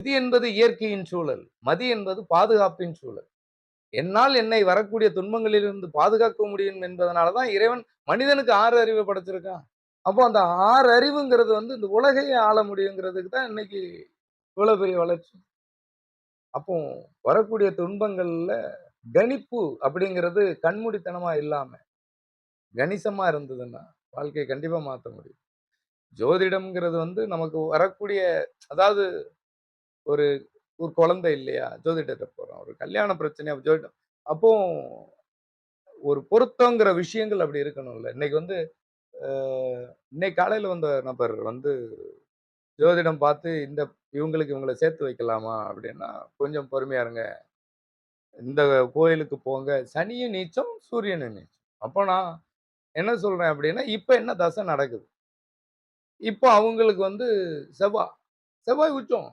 விதி என்பது இயற்கையின் சூழல். மதி என்பது பாதுகாப்பின் சூழல். என்னால் என்னை வரக்கூடிய துன்பங்களிலிருந்து பாதுகாக்க முடியும் என்பதனால தான் இறைவன் மனிதனுக்கு 6 அறிவு படைச்சிருக்கான். அப்போ அந்த 6 அறிவுங்கிறது இந்த உலகையே ஆள முடியுங்கிறதுக்கு தான் இன்னைக்கு இவ்வளவு பெரிய வளர்ச்சி. அப்போ வரக்கூடிய துன்பங்கள்ல கணிப்பு அப்படிங்கிறது கண்மூடித்தனமா இல்லாம, கணிசமா இருந்ததுன்னா, வாழ்க்கைய கண்டிப்பா மாத்த முடியும். ஜோதிடம்ங்கிறது நமக்கு வரக்கூடிய அதாவது ஒரு ஒரு குழந்தை இல்லையா? ஜோதிடர்ட்ட போறோம். ஒரு கல்யாண பிரச்சனை ஜோதிடம். அப்போ ஒரு பொருத்தங்கிற விஷயங்கள் அப்படி இருக்கணும்ல. இன்னைக்கு அ இன்னைக்கு காலையில வந்த நபர் ஜோதிடம் பார்த்து இவங்களுக்கு இவங்கள சேர்த்து வைக்கலாமா? அப்படின்னா, கொஞ்சம் பொறுமையா இருங்க. இந்த கோயிலுக்கு போங்க. சனியும் நீச்சம், சூரியனும் நீச்சம். அப்ப நான் என்ன சொல்றேன் அப்படின்னா, இப்ப என்ன தசை நடக்குது? இப்போ அவங்களுக்கு செவ்வா. செவ்வாய் உச்சம்.